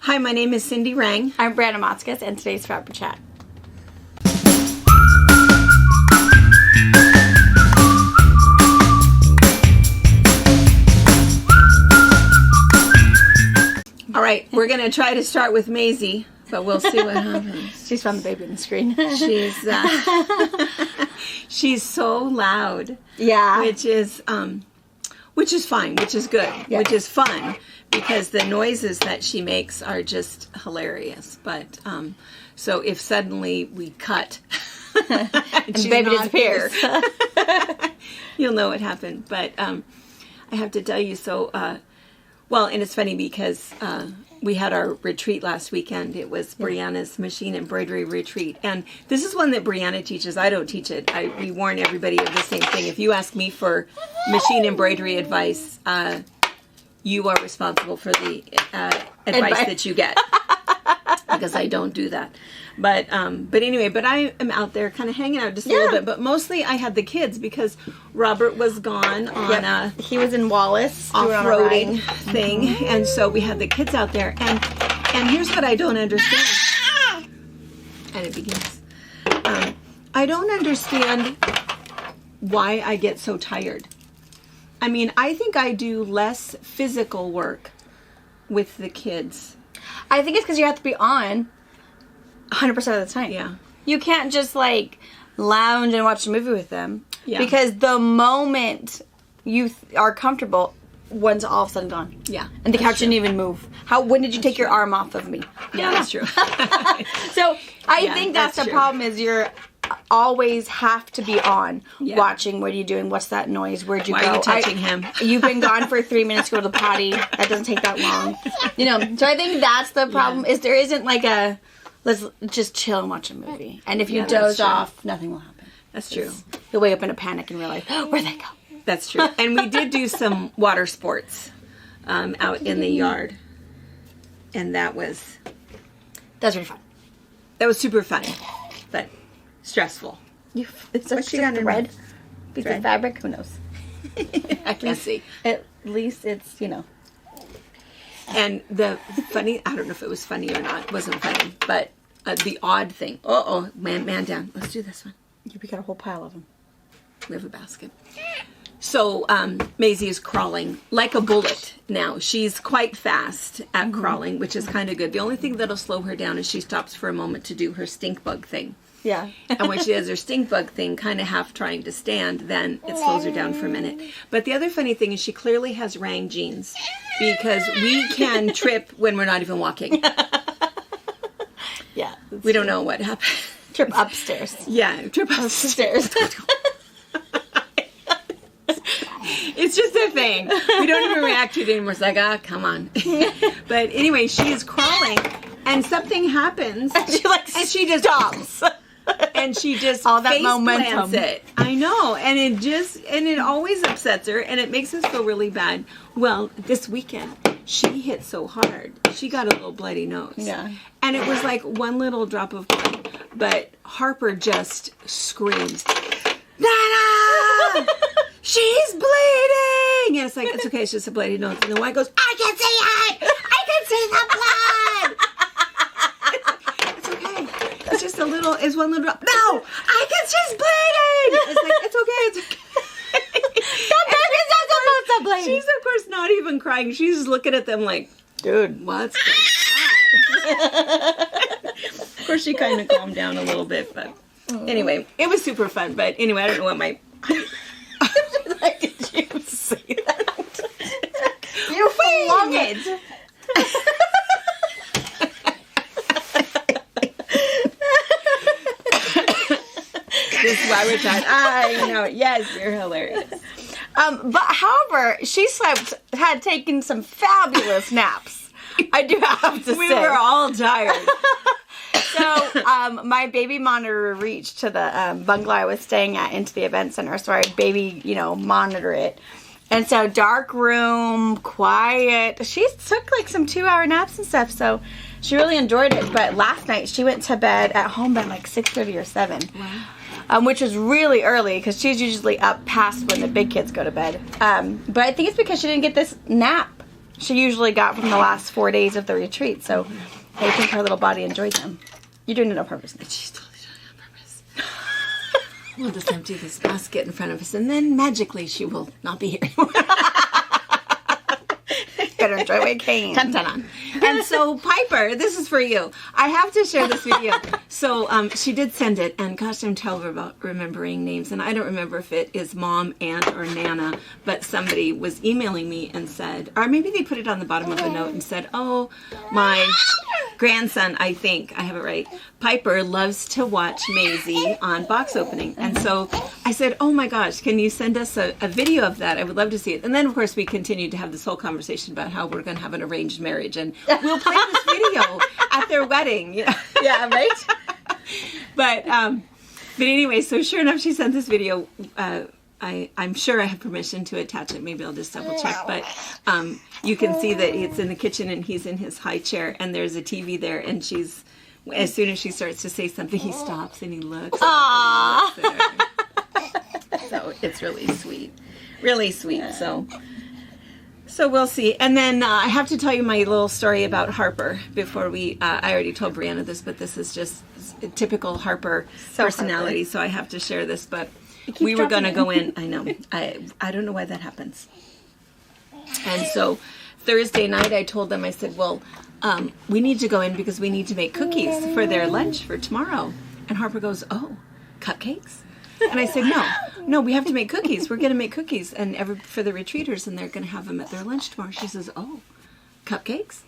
Hi, my name is Cindy Rang. I'm Brandon Motzkus, and today's FabriChat. All right, we're going to try to start with Maisie, but we'll see what happens. She's found the baby on the screen. She's so loud. Yeah. Which is fine, which is good, yeah. Which is fun, because the noises that she makes are just hilarious. But, so if suddenly we cut and the baby disappears, you'll know what happened. But I have to tell you, and it's funny because we had our retreat last weekend. It was Brianna's machine embroidery retreat. And this is one that Brianna teaches. I don't teach it. We warn everybody of the same thing. If you ask me for machine embroidery advice, you are responsible for the advice that you get. Because I don't do that. But anyway, I am out there kind of hanging out just a little bit. But mostly I had the kids because Robert was gone on he was in Wallace off-roading thing. Mm-hmm. And so we had the kids out there. And here's what I don't understand. And it begins. I don't understand why I get so tired. I mean, I think I do less physical work with the kids. I think it's because you have to be on 100% of the time. Yeah. You can't just lounge and watch a movie with them. Yeah. Because the moment you are comfortable, one's all of a sudden gone. Yeah. And the couch didn't even move. When did you take your arm off of me? Yeah, that's true. So I think that's the problem is you're always have to be on watching. What are you doing? What's that noise? Where'd you go? Why are you touching him? You've been gone for 3 minutes to go to the potty. That doesn't take that long. So I think that's the problem is there isn't let's just chill and watch a movie. And if you doze off, nothing will happen. That's true. You'll wake up in a panic and realize, where'd they go? That's true. And we did do some water sports out in the yard. And that was really fun. That was super fun. But stressful. It's what she got in red piece of fabric. Who knows? I can't see. At least it's And the funny, I don't know if it was funny or not. It wasn't funny, but the odd thing. Man down. Let's do this one. We got a whole pile of them. We have a basket. So Maisie is crawling like a bullet now. She's quite fast at crawling, which is kind of good. The only thing that'll slow her down is she stops for a moment to do her stink bug thing. Yeah. And when she does her stink bug thing, kind of half trying to stand, then it slows her down for a minute. But the other funny thing is she clearly has Rang genes because we can trip when we're not even walking. Yeah. We don't know what happened. Trip upstairs. Yeah, trip upstairs. It's just a thing. We don't even react to it anymore. It's like, come on. But anyway, she is crawling, and something happens. And she just stops. And she just all that momentum. It. I know, and it always upsets her, and it makes us feel really bad. Well, this weekend she hit so hard, she got a little bloody nose. Yeah, and it was like one little drop of blood, but Harper just screams, "Nana, she's bleeding!" And it's like, it's okay, it's just a bloody nose. And the wife goes, "I can see it! I can see the blood!" It's just a little, it's one little drop. No! She's bleeding! It's like, it's okay. That baby's not supposed to bleed. She's, of course, not even crying. She's just looking at them like, dude, what's going on? Of course, she kind of calmed down a little bit, but anyway, it was super fun. But anyway, I don't know what my... Why did you say that? You flung it. This is why we're chatting. I know. Yes, you're hilarious. But however, she had taken some fabulous naps. I do have to say. We were all tired. So, my baby monitor reached to the bungalow I was staying at into the event center, so I baby, monitor it. And so, dark room, quiet. She took some 2-hour naps and stuff, so she really enjoyed it. But last night, she went to bed at home by 6:30 or 7. Wow. Which was really early because she's usually up past when the big kids go to bed. But I think it's because she didn't get this nap. she usually got from the last 4 days of the retreat. So I think her little body enjoyed them. You're doing it on purpose. She's totally doing it on purpose. We'll just empty this basket in front of us, and then magically she will not be here anymore. Better enjoy what you can. Dun, dun, dun. And so, Piper, this is for you. I have to share this video. So, she did send it, and gosh, I'm terrible about remembering names, and I don't remember if it is Mom, Aunt, or Nana, but somebody was emailing me and said, or maybe they put it on the bottom of a note and said, oh, my grandson, I think, I have it right, Piper loves to watch Maisie on box opening. And so I said, oh my gosh, can you send us a video of that? I would love to see it. And then, of course, we continued to have this whole conversation about how we're going to have an arranged marriage, and we'll play this video at their wedding. You know? Yeah, right? But anyway, so sure enough, she sent this video. I'm sure I have permission to attach it. Maybe I'll just double check. But you can see that it's in the kitchen and he's in his high chair and there's a TV there. And she's, as soon as she starts to say something, he stops and he looks. Aww. So it's really sweet. Really sweet. So we'll see. And then I have to tell you my little story about Harper before we, I already told Brianna this, but this is just a typical Harper personality. Harper. So I have to share this, but we were going to go in. I know. I don't know why that happens. And so Thursday night I told them, I said, well, we need to go in because we need to make cookies for their lunch for tomorrow. And Harper goes, oh, cupcakes? And I said, no, we have to make cookies. We're going to make cookies and for the retreaters, and they're going to have them at their lunch tomorrow. She says, oh, cupcakes?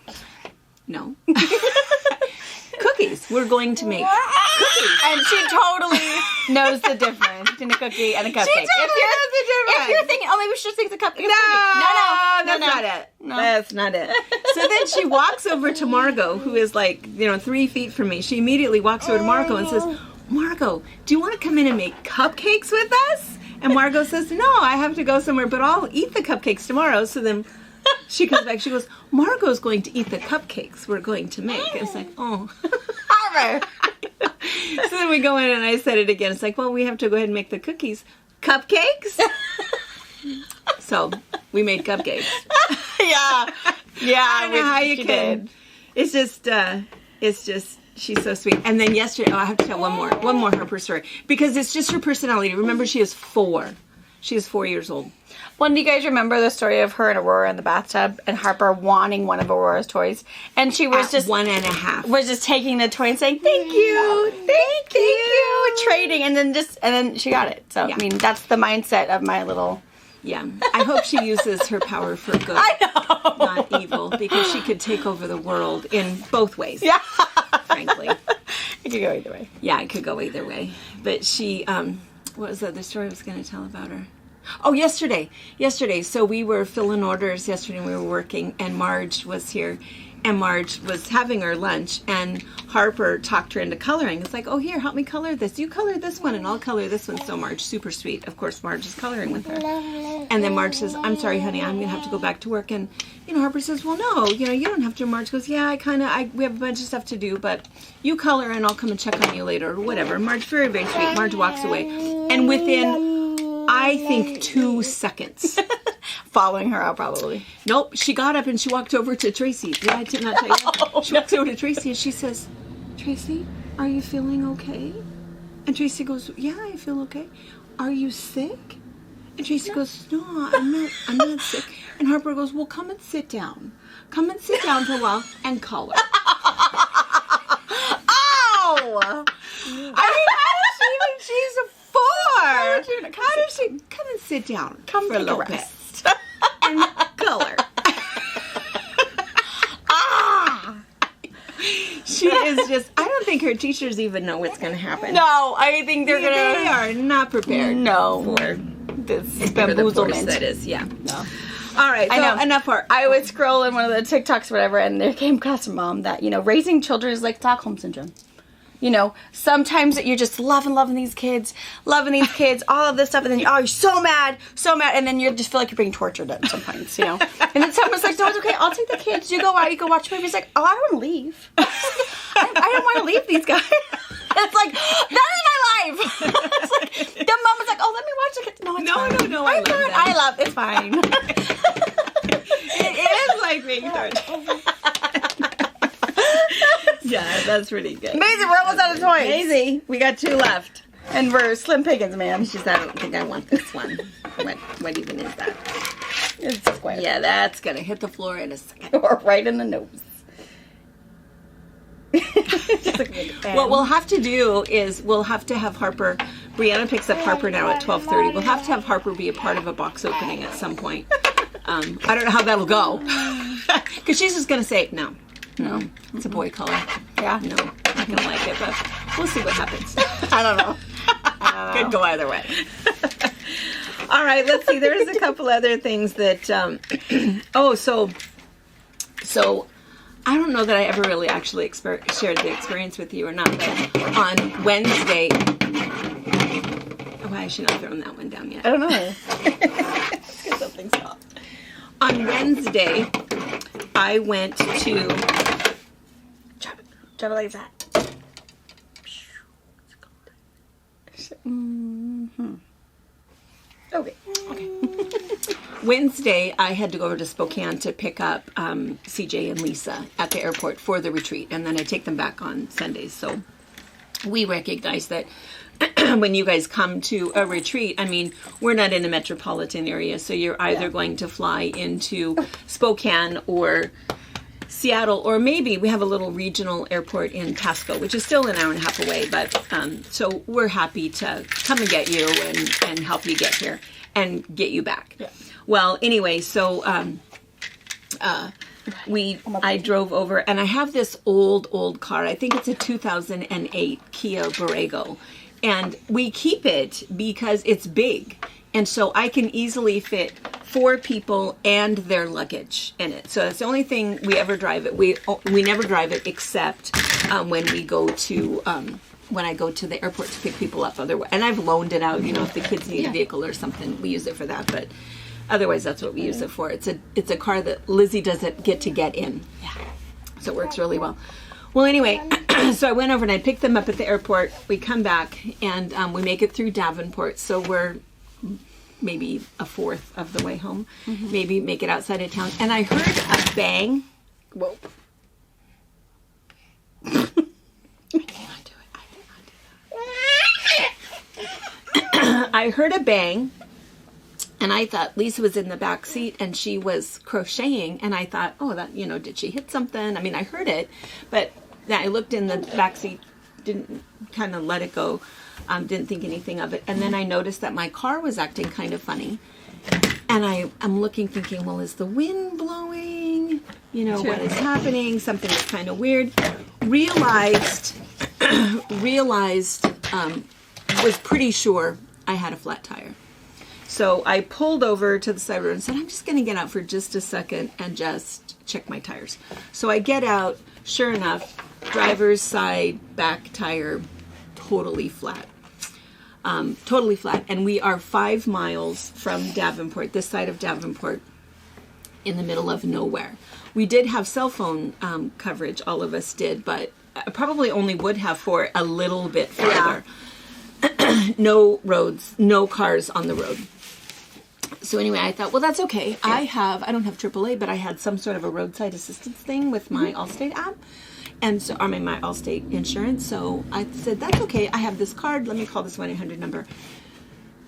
No. Cookies. We're going to make cookies. And she totally knows the difference between a cookie and a cupcake. She totally knows the difference. If you're thinking, oh, maybe she just thinks a cupcake. No, No, that's not it. No. That's not it. So then she walks over to Margot, who is 3 feet from me. She immediately walks over to Margot and says, Margot, do you want to come in and make cupcakes with us? And Margot says, no, I have to go somewhere, but I'll eat the cupcakes tomorrow. So then she comes back. She goes, Margot's going to eat the cupcakes we're going to make. And it's like, oh. So then we go in and I said it again. It's like, well, we have to go ahead and make the cookies. Cupcakes? So we made cupcakes. Yeah. I don't know how you can. It's just, she's so sweet. And then yesterday, I have to tell one more Harper story. Because it's just her personality. Remember, she is 4. She is 4 years old. Well, do you guys remember the story of her and Aurora in the bathtub and Harper wanting one of Aurora's toys? And she was just 1.5. Was just taking the toy and saying, thank you, thank you, trading, and then she got it. So, yeah. I mean, that's the mindset of my little... Yeah. I hope she uses her power for good. I know. Not evil, because she could take over the world in both ways. Yeah. Frankly. It could go either way. Yeah, it could go either way. But she, what was the other story I was going to tell about her? Oh, yesterday. So we were filling orders yesterday and we were working, and Marge was here. And Marge was having her lunch, and Harper talked her into coloring. It's like, oh, here, help me color this. You color this one, and I'll color this one. So Marge, super sweet. Of course, Marge is coloring with her. And then Marge says, I'm sorry, honey, I'm going to have to go back to work. And, Harper says, well, no, you don't have to. Marge goes, yeah, we have a bunch of stuff to do, but you color, and I'll come and check on you later, or whatever. Marge, very, very sweet. Marge walks away. And within, I think, 2 seconds... Following her out, probably. Nope. She got up and she walked over to Tracy. Did I not tell you that? She walks over to Tracy and she says, Tracy, are you feeling okay? And Tracy goes, yeah, I feel okay. Are you sick? And Tracy goes, no, I'm not sick. And Harper goes, well, come and sit down. Come and sit down for a while and color. Oh! She's a 4. How does she come and sit down? Come for a little bit. And color. She is just, I don't think her teachers even know what's going to happen. No, I think they are not prepared. No. For this bamboozlement. That is, yeah. No. All right, so I know. Enough for... I would scroll in one of the TikToks or whatever, and there came across a mom that, raising children is like Stockholm Syndrome. Sometimes that you're just loving these kids, all of this stuff, and then you're so mad, and then you just feel like you're being tortured at some points, And then someone's like, no, it's okay, I'll take the kids, you go out, you go watch movies. Like, oh, I don't want to leave. I don't want to leave these guys. It's like, that is my life. It's like, the mom is like, oh, let me watch the kids. No, it's fine. No, I love, it's fine. It is like being thrown. Yeah, that's pretty good. Maisie, we're almost out of toys. Maisie, we got 2 left. And we're Slim Pickens, man. She said, I don't think I want this one. What even is that? It's a square. Yeah, that's going to hit the floor in a second. Or right in the nose. What we'll have to do is we'll have to have Harper. Brianna picks up Harper now at 12:30. We'll have to have Harper be a part of a box opening at some point. I don't know how that'll go. Because she's just going to say, no, it's a boy color. Yeah. No, I'm not going to like it, but we'll see what happens. I don't know. Could go either way. All right, let's see. There's a couple other things that. So I don't know that I ever really actually shared the experience with you or not. But on Wednesday, why has she not thrown that one down yet? I don't know. Because something's off. On Wednesday, I went to. Drop it like that. Mm-hmm. Okay. Wednesday, I had to go over to Spokane to pick up CJ and Lisa at the airport for the retreat, and then I take them back on Sundays. So we recognize that when you guys come to a retreat, I mean, we're not in a metropolitan area, so you're either going to fly into Spokane or Seattle, or maybe we have a little regional airport in Pasco, which is still an hour and a half away, but so we're happy to come and get you and help you get here and get you back. Yeah. Well, anyway, so I drove over, and I have this old car. I think it's a 2008 Kia Borrego, and we keep it because it's big, and so I can easily fit 4 people and their luggage in it. So that's the only thing we ever drive it. We never drive it except when we go to when I go to the airport to pick people up. Otherwise, and I've loaned it out. You know, if the kids need a vehicle or something, we use it for that. But otherwise, that's what we use it for. It's a car that Lizzie doesn't get in. Yeah, so it works really well. Well, anyway, so I went over and I picked them up at the airport. We come back and we make it through Davenport. So we're maybe a fourth of the way home, maybe make it outside of town. And I heard a bang. Whoa. I cannot do it. I heard a bang, and I thought Lisa was in the back seat and she was crocheting, and I thought, oh, that, did she hit something? I mean, I heard it, but then I looked in the back seat, didn't kind of let it go. Didn't think anything of it. And then I noticed that my car was acting kind of funny. And I'm looking, thinking, well, is the wind blowing? What is happening? Something is kind of weird. Realized, was pretty sure I had a flat tire. So I pulled over to the side of the road and said, I'm just going to get out for just a second and just check my tires. So I get out, sure enough, driver's side back tire, totally flat. Totally flat. And we are 5 miles from Davenport, this side of Davenport, in the middle of nowhere. We did have cell phone coverage, all of us did, but probably only would have for a little bit further. Yeah. No roads, no cars on the road. So anyway, I thought, well, that's okay. I don't have AAA, but I had some sort of a roadside assistance thing with my Allstate app. And so, my Allstate insurance. So I said, that's okay. I have this card. Let me call this 1-800 number.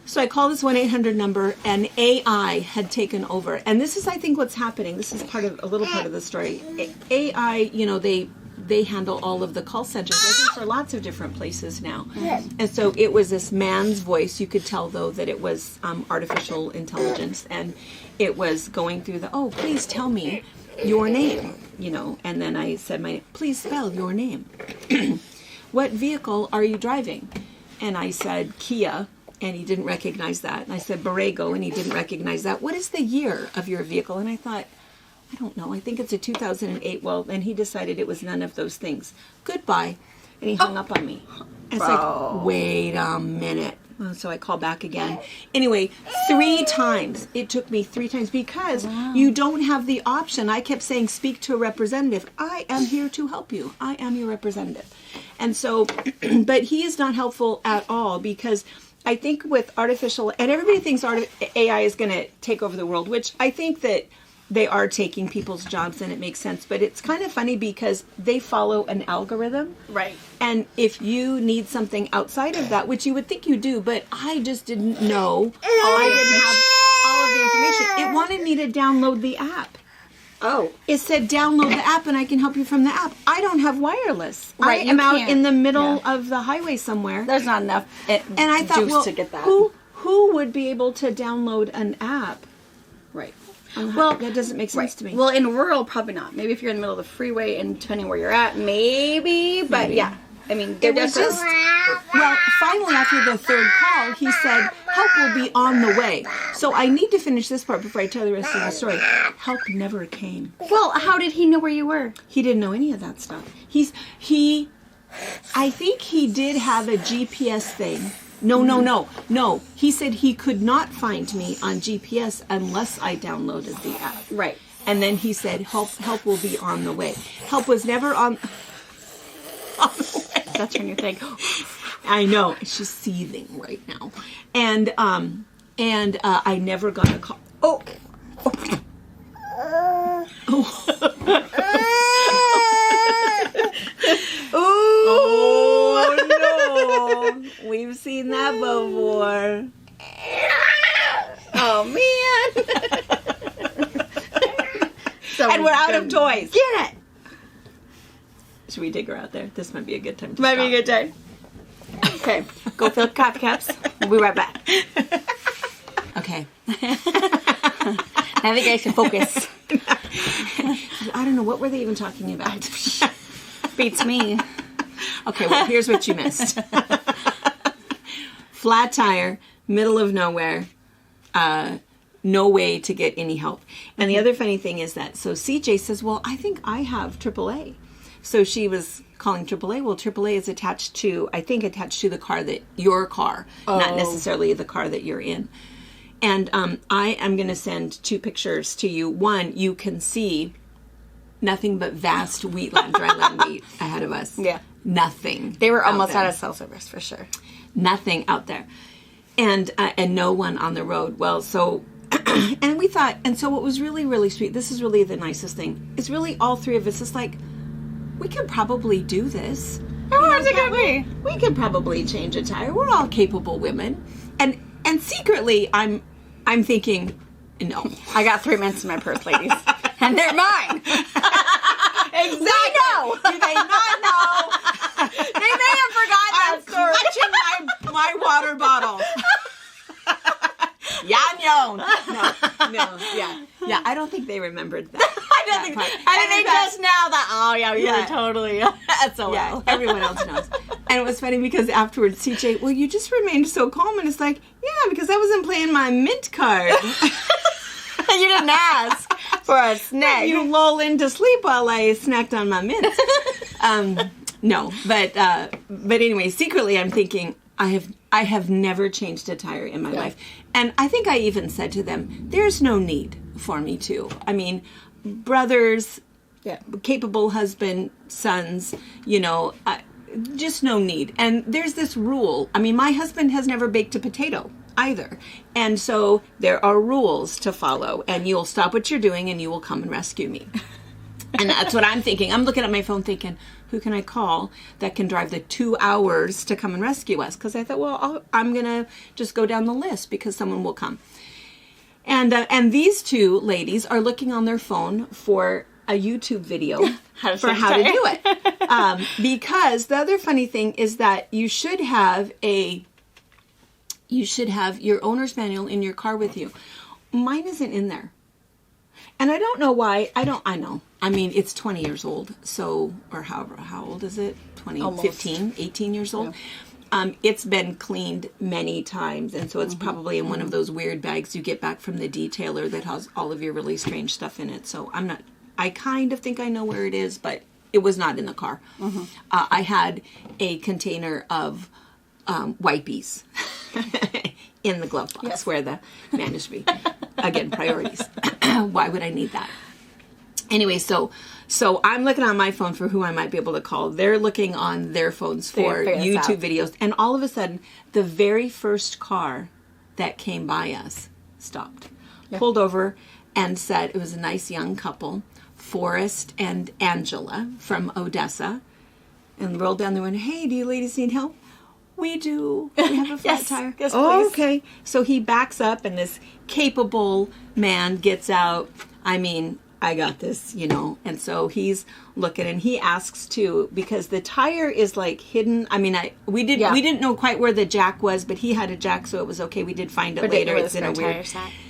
So I called this 1-800 number, and AI had taken over. And this is, I think, what's happening. This is a little part of the story. AI, they handle all of the call centers, I think, for lots of different places now. Yes. And so it was this man's voice. You could tell, though, that it was artificial intelligence. And it was going through please tell me your name, and then I said, please spell your name. What vehicle are you driving? And I said, Kia, and he didn't recognize that. And I said, Borrego, and he didn't recognize that. What is the year of your vehicle? And I thought, I don't know. I think it's a 2008. Well, then he decided it was none of those things. Goodbye. And he hung up on me. And it's like, wait a minute. So I call back again. Anyway, 3 times. It took me 3 times because you don't have the option. I kept saying, speak to a representative. I am here to help you. I am your representative. And so, but he is not helpful at all because I think with artificial, and everybody thinks AI is going to take over the world, which I think that they are taking people's jobs, and it makes sense. But it's kind of funny because they follow an algorithm. Right. And if you need something outside of that, which you would think you do, but I just didn't know. I didn't have all of the information. It wanted me to download the app. Oh. It said download the app and I can help you from the app. I don't have wireless. Right, I you am out can't. in the middle of the highway somewhere. There's not enough And I thought, juice well, to get that. who would be able to download an app? Right. Well, that doesn't make sense to me. Well, in rural, probably not. Maybe if you're in the middle of the freeway and depending where you're at, maybe. But yeah, I mean, it was just, well, finally after the third call, he said, help will be on the way. So I need to finish this part before I tell the rest of the story. Help never came. Well, how did he know where you were? He didn't know any of that stuff. I think he did have a GPS thing. No. He said he could not find me on GPS unless I downloaded the app. Right. And then he said, help will be on the way. Help was never on the way. That's when you think, I know. She's seething right now. And I never got a call. Oh, no. We've seen that before. Oh, man. And we're out of toys. Get it. Should we take her out there? This might be a good time to Might stop. be a good time. Okay, go fill coffee cups. We'll be right back. Okay. Navigation, focus. I don't know. What were they even talking about? Beats me. Okay, well, here's what you missed. Flat tire, middle of nowhere, no way to get any help. And the other funny thing is that, so CJ says, well, I think I have AAA. So she was calling AAA. Well, AAA is attached to the car your car, not necessarily the car that you're in. And I am going to send 2 pictures to you. One, you can see nothing but vast wheatland, dryland wheat ahead of us. Yeah. Nothing. They were almost there. out of cell service for sure. Nothing out there. And no one on the road. Well, so, and we thought, and so what was really, really sweet, this is really the nicest thing, is really all 3 of us, it's like, we could probably do this. How hard is it going to be? We could probably change a tire. We're all capable women. And secretly, I'm thinking, no. I got 3 minutes in my purse, ladies. And they're mine. Exactly. We know. Do they not know? They may have forgotten that story. Clutching my water bottle. Yanyon. No, yeah. I don't think they remembered that. I don't think. I think just now that. Oh yeah, you were totally. That's so yeah. well. Everyone else knows. And it was funny because afterwards, CJ, well, you just remained so calm, and it's like, yeah, because I wasn't playing my mint card. You didn't ask for a snack. You lull into sleep while I snacked on my mint. No, but anyway, secretly I'm thinking I have never changed a tire in my life, and I think I even said to them, "There's no need for me to." I mean, brothers, capable husband, sons, just no need. And there's this rule. I mean, my husband has never baked a potato either, and so there are rules to follow. And you'll stop what you're doing, and you will come and rescue me. And that's what I'm thinking. I'm looking at my phone thinking, who can I call that can drive the 2 hours to come and rescue us? Because I thought, well, I'm going to just go down the list because someone will come. And these 2 ladies are looking on their phone for a YouTube video how to do it. Because the other funny thing is that you should have your owner's manual in your car with you. Mine isn't in there. And I don't know why. I know. I mean, it's 20 years old. So, or how old is it? 20, 15, 18 years old. Yeah. It's been cleaned many times. And so it's probably in one of those weird bags you get back from the detailer that has all of your really strange stuff in it. So I kind of think I know where it is, but it was not in the car. I had a container of wipies in the glove box where the man should be. Again, priorities. Why would I need that? Anyway, so I'm looking on my phone for who I might be able to call. They're looking on their phones for YouTube videos. And all of a sudden, the very first car that came by us stopped, pulled over, and said it was a nice young couple, Forrest and Angela from Odessa, and rolled down the window. Hey, do you ladies need help? We do. We have a flat tire. Yes, oh, please. okay. So he backs up, and this capable man gets out. I mean, I got this, And so he's looking, and he asks too, because the tire is like hidden. I mean, we didn't know quite where the jack was, but he had a jack, so it was okay. We did find it later. It's in a weird.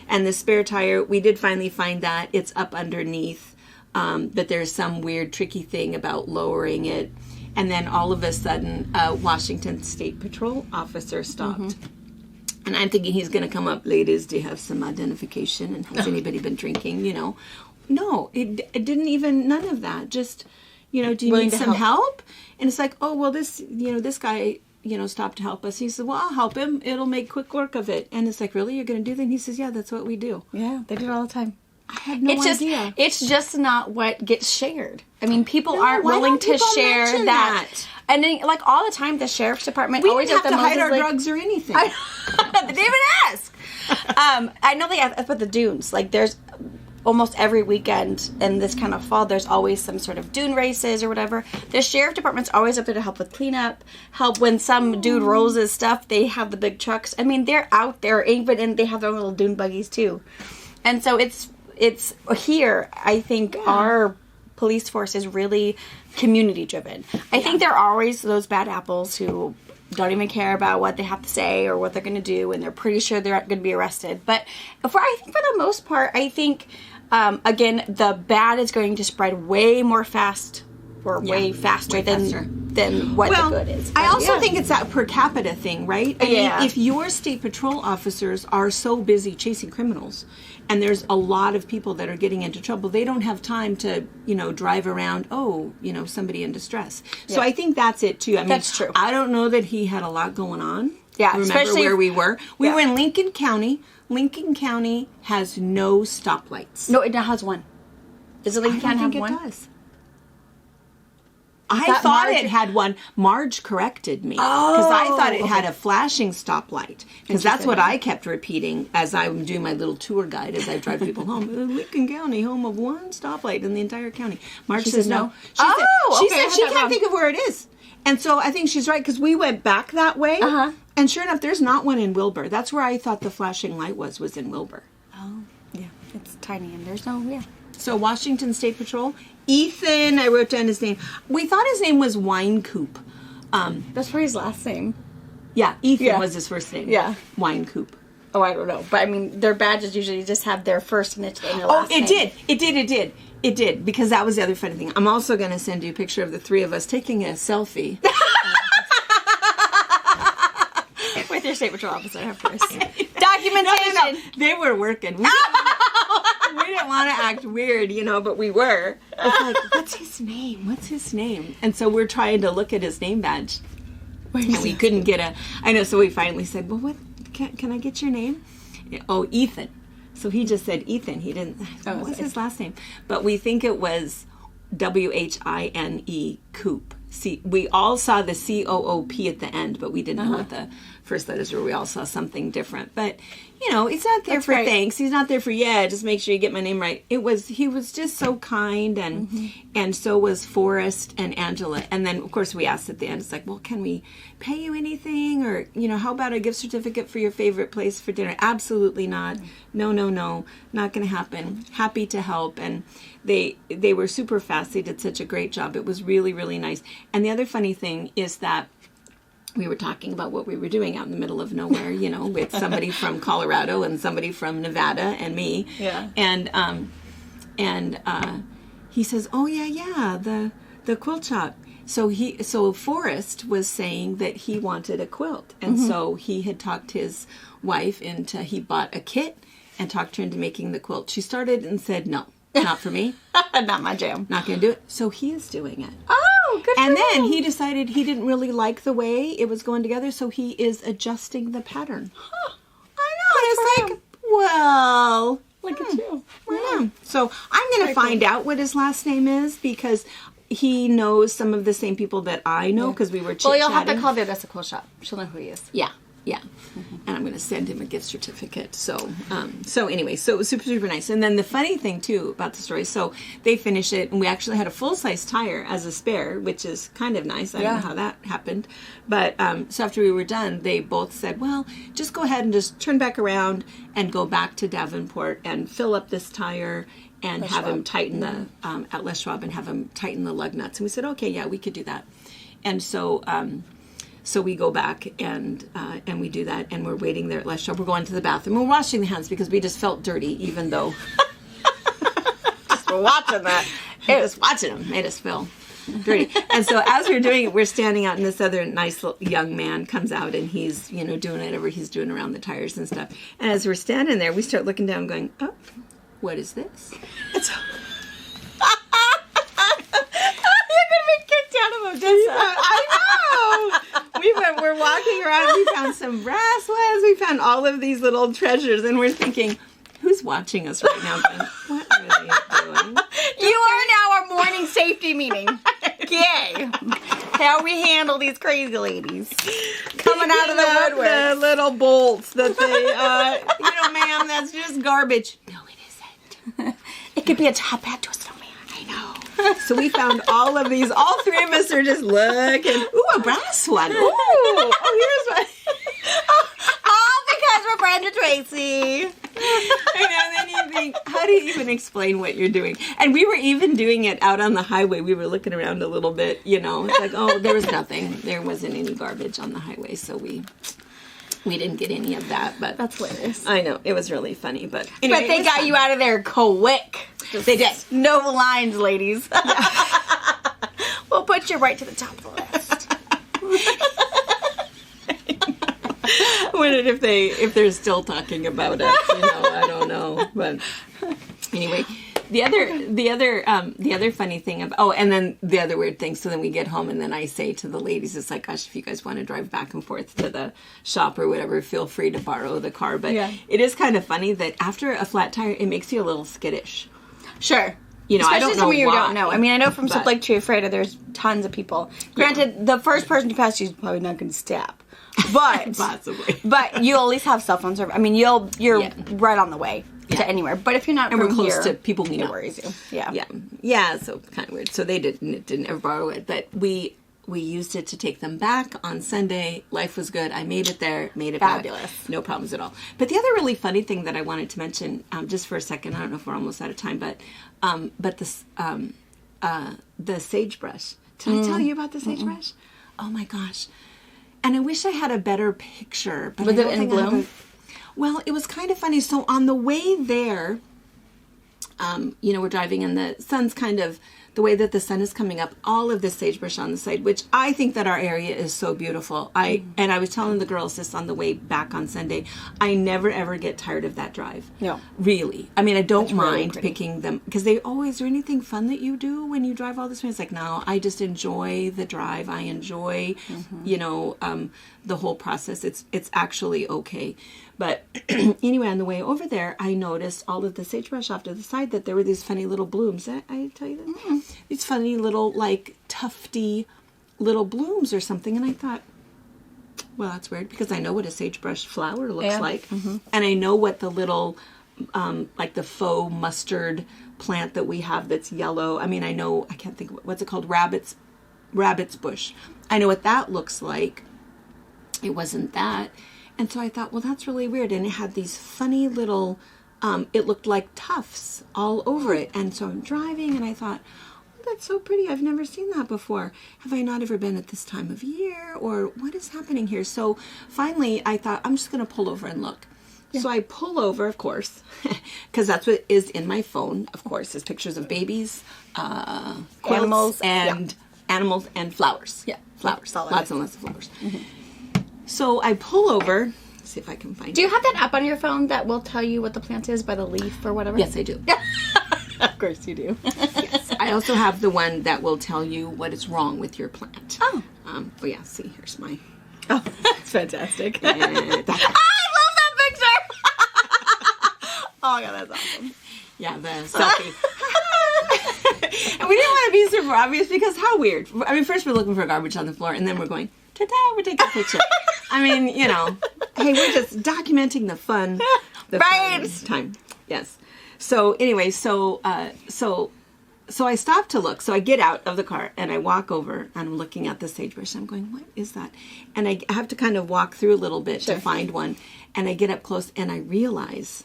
And the spare tire, we did finally find that it's up underneath, but there's some weird tricky thing about lowering it. And then all of a sudden, a Washington State Patrol officer stopped. Mm-hmm. And I'm thinking he's going to come up, ladies, do you have some identification? And has anybody been drinking, No, it didn't even, none of that. Just, do you need some help? And it's like, oh, well, this guy, stopped to help us. He said, well, I'll help him. It'll make quick work of it. And it's like, really? You're going to do that? And he says, yeah, that's what we do. Yeah, they do it all the time. I had no idea. It's just not what gets shared. I mean, people aren't willing to share that. And then, like, all the time, the sheriff's department always have to hide our drugs or anything. They didn't even ask. I know they have up at the dunes. Like, there's almost every weekend in this kind of fall, there's always some sort of dune races or whatever. The sheriff department's always up there to help with cleanup, help when some dude rolls his stuff. They have the big trucks. I mean, they're out there, even, and they have their own little dune buggies, too. And so it's here, I think our police force is really community driven. I think there are always those bad apples who don't even care about what they have to say or what they're going to do, and they're pretty sure they're going to be arrested. But I think for the most part, I think, again, the bad is going to spread way more fast or way faster than what the good is. But I also think it's that per capita thing, right? I mean, if your state patrol officers are so busy chasing criminals, and there's a lot of people that are getting into trouble, they don't have time to, drive around, somebody in distress. So I think that's it, too. I mean, that's true. I don't know that he had a lot going on. Yeah, remember especially where we were? We were in Lincoln County. Lincoln County has no stoplights. No, it now has one. Does Lincoln County have one? It does. I thought it had one. Marge corrected me because I thought it had a flashing stoplight, because that's what I kept repeating as I'm doing my little tour guide as I drive people home. Lincoln County, home of one stoplight in the entire county. Marge says no. She said she can't think of where it is. And so I think she's right, because we went back that way, and sure enough, there's not one in Wilbur. That's where I thought the flashing light was in Wilbur. Oh, yeah. It's tiny, and there's no, So Washington State Patrol, Ethan, I wrote down his name. We thought his name was Wine Coop. That's for his last name. Yeah, Ethan was his first name. Yeah. Wine Coop. Oh, I don't know. But, I mean, their badges usually just have their first initial and their last name. It did, because that was the other funny thing. I'm also going to send you a picture of the three of us taking a selfie. With your state patrol officer, of course. Documentation. No. They were working. We didn't want to act weird, but we were. It's like, what's his name? What's his name? And so we're trying to look at his name badge. And we couldn't get I know, so we finally said, well, what, can I get your name? Oh, Ethan. So he just said Ethan. He didn't, what's his last name? But we think it was Whine Coop. See, we all saw the COOP at the end, but we didn't know what the first letters were. We all saw something different. But, he's not there for thanks. He's not there for, just make sure you get my name right. He was just so kind, and so was Forrest and Angela. And then, of course, we asked at the end, it's like, well, can we pay you anything? Or, how about a gift certificate for your favorite place for dinner? Absolutely not. No, not going to happen. Happy to help. And they were super fast. They did such a great job. It was really, really nice. And the other funny thing is that we were talking about what we were doing out in the middle of nowhere, with somebody from Colorado and somebody from Nevada and me. Yeah. And he says, oh, yeah, the quilt shop. So Forrest was saying that he wanted a quilt. And so he had talked his wife he bought a kit and talked her into making the quilt. She started and said, no, not for me. Not my jam. Not going to do it. So he is doing it. Oh, good And for then him. he decided he didn't really like the way it was going together, so he is adjusting the pattern. Huh. I know. And it's like, well, look at you. Yeah. So I'm going to find out what his last name is, because he knows some of the same people that I know, because we were chit-chatting. Well, you'll have to call the Odessa Quilt Shop. She'll know who he is. Yeah. I'm going to send him a gift certificate. So anyway, so it was super, super nice. And then the funny thing too about the story, so they finish it, and we actually had a full-size tire as a spare, which is kind of nice. I don't know how that happened. But so after we were done, they both said, well, just go ahead and just turn back around and go back to Davenport and fill up this tire and have him tighten the, at Les Schwab, and have him tighten the lug nuts. And we said, okay, yeah, we could do that. And so we go back and we do that, and we're waiting there at Les Schwab. We're going to the bathroom. We're washing the hands because we just felt dirty, even though Just for watching that. just watching them made us feel dirty. And so as we're doing it, we're standing out, and this other nice little young man comes out, and he's doing whatever he's doing around the tires and stuff. And as we're standing there, we start looking down, going, oh, what is this? It's I know. We're walking around. We found some brass ones. We found all of these little treasures, and we're thinking, who's watching us right now? Going, what are they doing? You are now our morning safety meeting. Yay! How we handle these crazy ladies coming out of the woodwork. The little bolts that they, ma'am, that's just garbage. No, it isn't. It could be a top hat to a snowman. I know. So we found all of these. All three of us are just looking. Ooh, a brass one. Ooh, here's one. All because we're friends with Tracy. And then you think, how do you even explain what you're doing? And we were even doing it out on the highway. We were looking around a little bit, It's like, oh, there was nothing. There wasn't any garbage on the highway, so we didn't get any of that. But that's hilarious. I know, it was really funny, but anyway, but they got fun. You out of there quick. They did. No lines, ladies. We'll put you right to the top of the list. I wondered if they're still talking about it. I don't know. But anyway, the other funny thing and then the other weird thing. So then we get home, and then I say to the ladies, it's like, gosh, if you guys want to drive back and forth to the shop or whatever, feel free to borrow the car. But it is kind of funny that after a flat tire, it makes you a little skittish. Sure. I don't know why. You don't know. I mean, I know from South Lake Tree Freda, there's tons of people. Granted, the first person you pass, she's probably not going to stop. But possibly. But you at least have cell phone service. I mean, you're right on the way to anywhere. But if you're not, and from we're close here, to people we know, it worries you. Yeah. So kind of weird. So they didn't ever borrow it, but we used it to take them back on Sunday. Life was good. I made it there. Made it fabulous. Back. No problems at all. But the other really funny thing that I wanted to mention, just for a second, I don't know if we're almost out of time, but this the sagebrush. Did I tell you about the sagebrush? Oh my gosh. And I wish I had a better picture. But was it in bloom? Well, it was kind of funny. So on the way there, we're driving, and the sun's kind of, the way that the sun is coming up, all of this sagebrush on the side, which I think that our area is so beautiful. And I was telling the girls this on the way back on Sunday. I never ever get tired of that drive. No, really. I mean, I don't mind picking them, because they always. Is there anything fun that you do when you drive all this way? It's like, no, I just enjoy the drive. I enjoy, the whole process. It's actually okay. But anyway, on the way over there, I noticed all of the sagebrush off to the side, that there were these funny little blooms. Did I tell you that? These funny little, like, tufty little blooms or something. And I thought, well, that's weird, because I know what a sagebrush flower looks like. And I know what the little, like the faux mustard plant that we have that's yellow. I mean, I know, I can't think, what's it called? Rabbit's bush. I know what that looks like. It wasn't that. And so I thought, well, that's really weird. And it had these funny little, it looked like tufts all over it. And so I'm driving, and I thought, oh, that's so pretty. I've never seen that before. Have I not ever been at this time of year? Or what is happening here? So finally, I thought, I'm just going to pull over and look. Yeah. So I pull over, of course, because that's what is in my phone, of course, is pictures of babies, animals, and animals and flowers. Yeah. Flowers. Lots and lots of flowers. So I pull over. See if I can find it. Do you have that app on your phone that will tell you what the plant is by the leaf or whatever? Yes, I do. Of course you do. Yes. I also have the one that will tell you what is wrong with your plant. Oh. But yeah, see, here's my... Oh, that's fantastic. I love that picture! Oh my God, that's awesome. Yeah, the selfie. And we didn't want to be super obvious, because how weird. I mean, first we're looking for garbage on the floor, and then we're going, ta-da, we're taking a picture. I mean, you know, hey, we're just documenting the fun time. Yes. So anyway, so I stopped to look. So I get out of the car and I walk over and I'm looking at the sagebrush. I'm going, what is that? And I have to kind of walk through a little bit to find one. And I get up close and I realize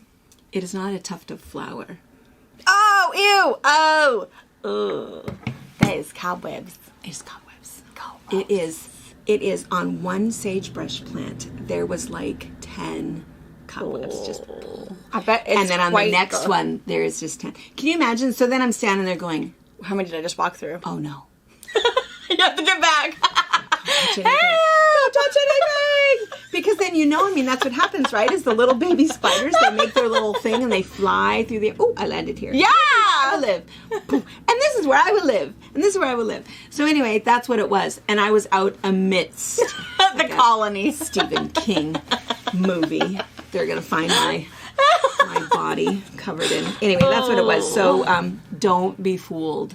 it is not a tuft of flower. Oh, ew. Oh. Ugh. That is cobwebs. It's cobwebs. It is on one sagebrush plant. There was like 10 cobwebs. Just. I bet it's and then on the next one, there is just 10. Can you imagine? So then I'm standing there going, how many did I just walk through? oh no. You have to get back. Don't touch anything! Because then you know, I mean, that's what happens, right? Is the little baby spiders, they make their little thing and they fly through the... Oh, I landed here. Yeah! I will live. And this is where I will live. And this is where I will live. So anyway, that's what it was. And I was out amidst... the colony. Stephen King movie. They're going to find my body covered in... Anyway, that's what it was. So don't be fooled.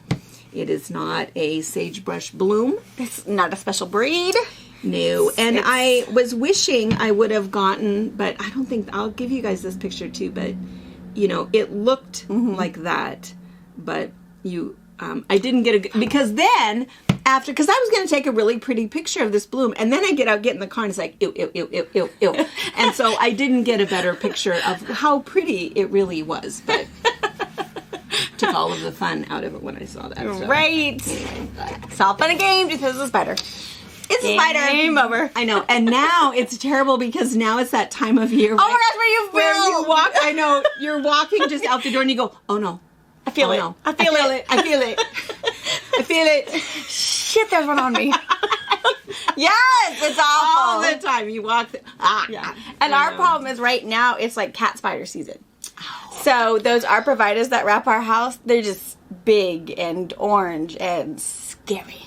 It is not a sagebrush bloom. It's not a special breed. No. And I was wishing I would have gotten, but I don't think, I'll give you guys this picture too, but, you know, it looked like that, but I didn't get because then, because I was going to take a really pretty picture of this bloom, and then I get in the car and it's like, ew, ew, ew, ew, ew, ew. And so I didn't get a better picture of how pretty it really was, but... took all of the fun out of it when I saw that. So. Right. It's all fun and games because it's a spider. It's a spider. Game over. I know. And now it's terrible because now it's that time of year. Oh my gosh, where you walk. I know. You're walking just out the door and you go, oh no. I feel it. No. I feel it. I feel it. I feel it. Shit, there's one on me. Yes, it's awful. All the time. You walk. Yeah. And our problem is right now it's like cat spider season. So those arborvitaes that wrap our house, they're just big and orange and scary.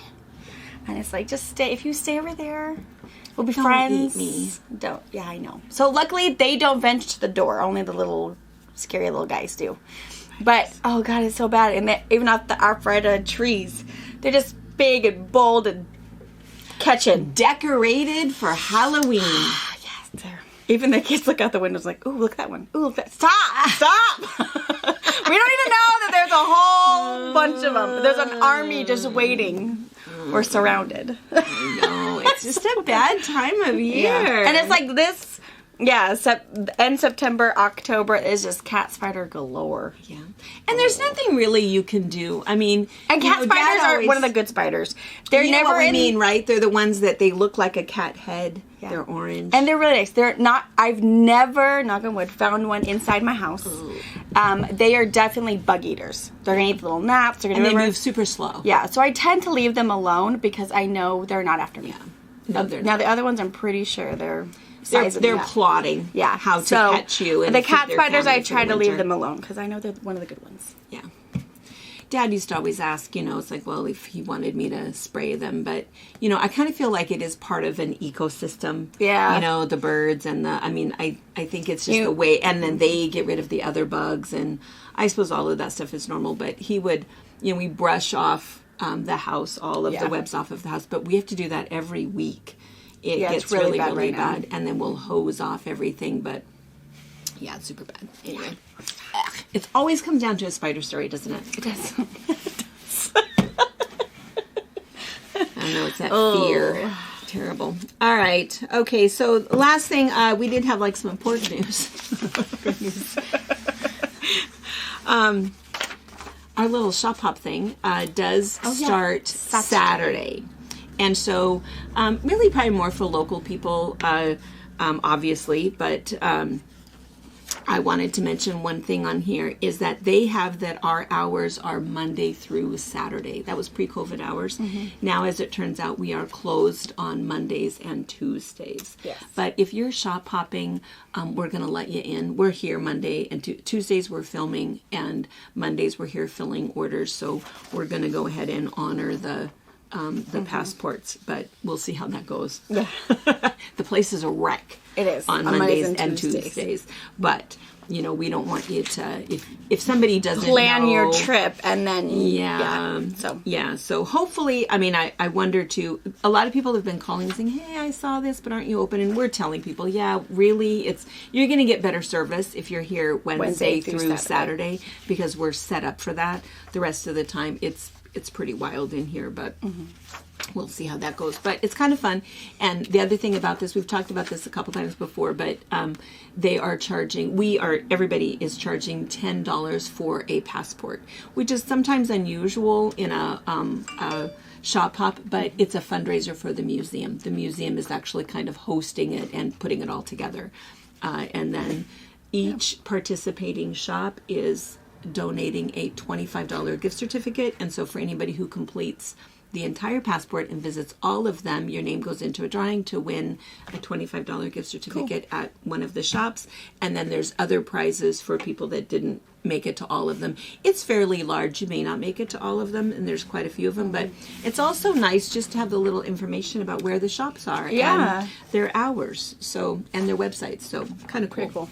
And it's like, just stay. If you stay over there, we'll be friends. Eat me. Don't. Yeah, I know. So luckily, they don't venture to the door. Only the little scary little guys do. But oh god, it's so bad. And even off the arborvitae trees, they're just big and bold and catching. Decorated for Halloween. Yes, they're. Even the kids look out the windows like, ooh, look at that one. Ooh, look at that. Stop! We don't even know that there's a whole bunch of them. There's an army just waiting. We're surrounded. I know. It's just a bad time of year. Yeah. And it's like this, end September, October is just cat spider galore. Yeah. And there's nothing really you can do. I mean... And cat spiders are one of the good spiders. They're never what I mean, right? They're the ones that they look like a cat head. Yeah. They're orange. And they're really nice. They're not... I've never, knock on wood, found one inside my house. They are definitely bug eaters. They're going to eat little gnats. And they move super slow. Yeah. So I tend to leave them alone because I know they're not after me. Yeah. No, they're now not. the other ones, I'm pretty sure they're plotting. Yeah. How to catch you. And the cat spiders, I try to leave them alone because I know they're one of the good ones. Yeah. Dad used to always ask, it's like, well, if he wanted me to spray them. But, I kind of feel like it is part of an ecosystem. Yeah. The birds and I think it's just the way, and then they get rid of the other bugs. And I suppose all of that stuff is normal. But he would, we brush off the house, all of the webs off of the house. But we have to do that every week. It gets really, really bad. And then we'll hose off everything. But, yeah, it's super bad. Anyway. It always comes down to a spider story, doesn't it? It does. I know, it's that fear. Terrible. All right. Okay, so last thing, we did have some important news. Our little shop hop thing does start Saturday. And so really probably more for local people, obviously, but... I wanted to mention one thing on here is that they have that our hours are Monday through Saturday. That was pre-COVID hours. Mm-hmm. Now, as it turns out, we are closed on Mondays and Tuesdays. Yes. But if you're shop hopping, we're going to let you in. We're here Monday and Tuesdays we're filming, and Mondays we're here filling orders. So we're going to go ahead and honor the the passports, but we'll see how that goes. Yeah. The place is a wreck. It is. On Mondays and Tuesdays. But, we don't want you to, if somebody doesn't plan know, your trip and then, So hopefully, I wonder too, a lot of people have been calling saying, hey, I saw this, but aren't you open? And we're telling people, really, you're going to get better service if you're here Wednesday through Saturday, because we're set up for that. The rest of the time, it's pretty wild in here, but we'll see how that goes. But it's kind of fun. And the other thing about this, we've talked about this a couple times before, but they are charging, everybody is charging $10 for a passport, which is sometimes unusual in a shop hop, but it's a fundraiser for the museum. The museum is actually kind of hosting it and putting it all together. And then each participating shop is donating a $25 gift certificate. And so for anybody who completes the entire passport and visits all of them, your name goes into a drawing to win a $25 gift certificate at one of the shops. And then there's other prizes for people that didn't make it to all of them. It's fairly large. You may not make it to all of them, and there's quite a few of them, but it's also nice just to have the little information about where the shops are and their hours, and their websites. So kind of cool. Pretty cool.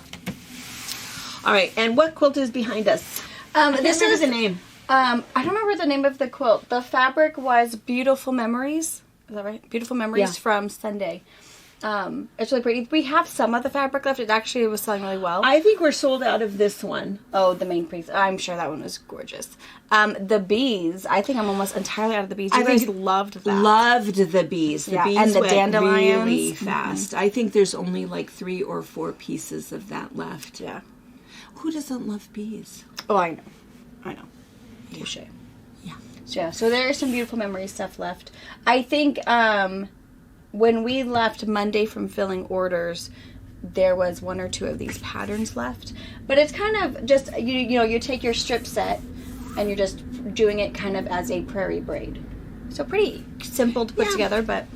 All right, and what quilt is behind us? This is the name. I don't remember the name of the quilt. The fabric was Beautiful Memories. Is that right? Beautiful Memories from Sunday. It's really pretty. We have some of the fabric left. It actually was selling really well. I think we're sold out of this one. Oh, the main piece. I'm sure that one was gorgeous. The bees. I think I'm almost entirely out of the bees. You guys loved that. Loved the bees. The bees and the went dandelions. Really fast. I think there's only like 3 or 4 pieces of that left. Yeah. Who doesn't love bees? Oh, I know. Touche. Yeah. So there is some Beautiful Memory stuff left. I think when we left Monday from filling orders, there was 1 or 2 of these patterns left. But it's kind of just, you take your strip set and you're just doing it kind of as a prairie braid. So pretty simple to put together, but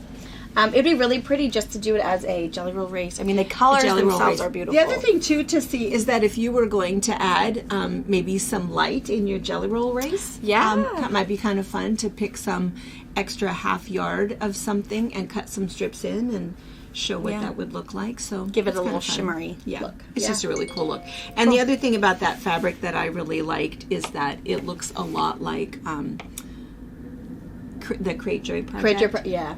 it'd be really pretty just to do it as a jelly roll race. I mean, the colors themselves are beautiful. The other thing, too, to see is that if you were going to add maybe some light in your jelly roll race, that might be kind of fun to pick some extra half yard of something and cut some strips in and show what that would look like. So give it a little shimmery look. It's just a really cool look. And the other thing about that fabric that I really liked is that it looks a lot like the Create Joy project. Yeah,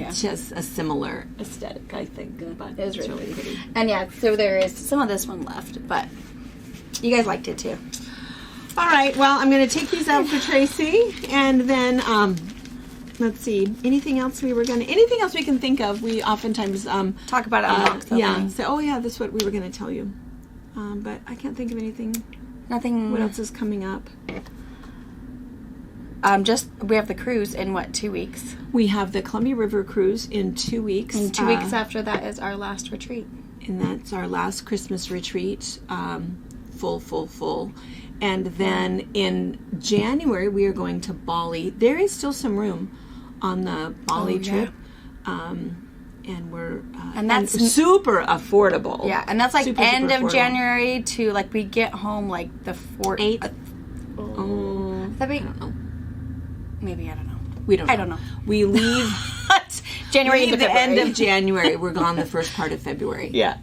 it's just a similar aesthetic, I think. But it is really pretty. And so there is some of this one left, but you guys liked it too. All right, well, I'm going to take these out for Tracy, and then let's see, anything else we can think of. We oftentimes talk about it. Say, this is what we were going to tell you, but I can't think of anything. Nothing. What else is coming up? We have the cruise in 2 weeks? We have the Columbia River cruise in 2 weeks. And 2 weeks after that is our last retreat. And that's our last Christmas retreat, full. And then in January, we are going to Bali. There is still some room on the Bali trip. And we're and that's super affordable. Yeah, and that's like end of January to we get home the 8th. That'd be... Maybe, I don't know. We don't know. I don't know. We leave January into the end of January. We're gone the first part of February. Yeah.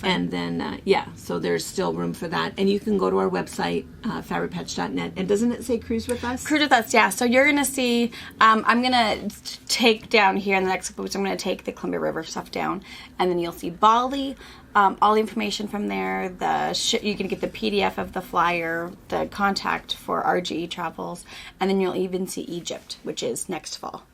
And then, so there's still room for that. And you can go to our website, FabriChat.net. And doesn't it say Cruise with Us? Cruise with Us, yeah. So you're going to see, I'm going to take down here in the next couple weeks, I'm going to take the Columbia River stuff down. And then you'll see Bali, all the information from there. You can get the PDF of the flyer, the contact for RGE Travels. And then you'll even see Egypt, which is next fall.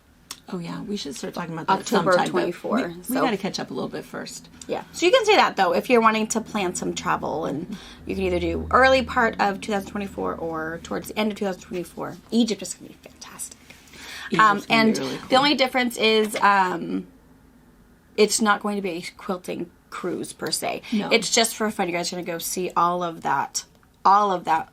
Oh, yeah. We should start talking about that October sometime, 24. We got to catch up a little bit first. Yeah. So you can say that, though, if you're wanting to plan some travel. And you can either do early part of 2024 or towards the end of 2024. Egypt is going to be fantastic. And really cool. The only difference is it's not going to be a quilting cruise, per se. No. It's just for fun. You guys are going to go see all of that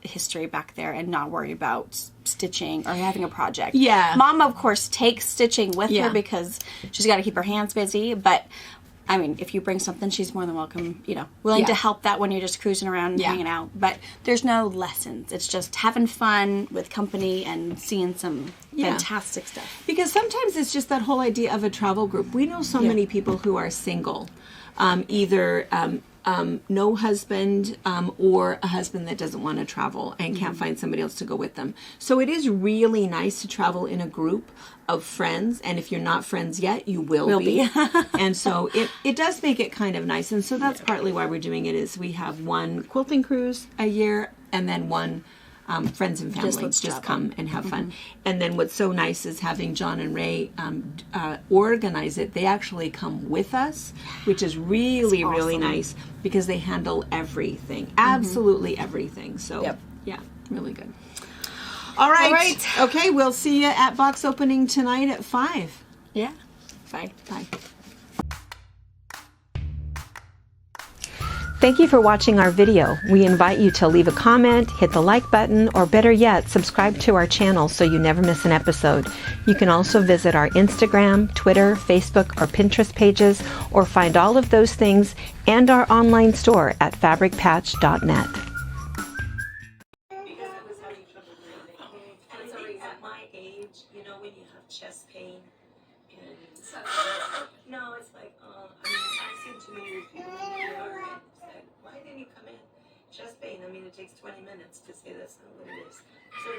history back there and not worry about stitching or having a project. Yeah. Mom, of course, takes stitching with her because she's got to keep her hands busy, but I mean, if you bring something, she's more than welcome, willing to help that when you're just cruising around and hanging out. But there's no lessons. It's just having fun with company and seeing some fantastic stuff. Because sometimes it's just that whole idea of a travel group. We know so many people who are single, either no husband or a husband that doesn't want to travel and can't find somebody else to go with them. So it is really nice to travel in a group of friends, and if you're not friends yet, you will be. And so it does make it kind of nice. And so that's partly why we're doing it, is we have one quilting cruise a year and then one friends and family just come and have fun. And then what's so nice is having John and Ray organize it. They actually come with us, which is really, really nice, because they handle everything, absolutely everything. So yeah, really good. All right. Okay, we'll see you at box opening tonight at 5. Yeah. Bye. Bye. Thank you for watching our video. We invite you to leave a comment, hit the like button, or better yet, subscribe to our channel so you never miss an episode. You can also visit our Instagram, Twitter, Facebook, or Pinterest pages, or find all of those things and our online store at FabricPatch.net. At my age, when you have chest pain, and no, it's like, I mean, I've seen too many people in the ER, and it's like, why didn't you come in? Chest pain, I mean, it takes 20 minutes to say that's not what it is. So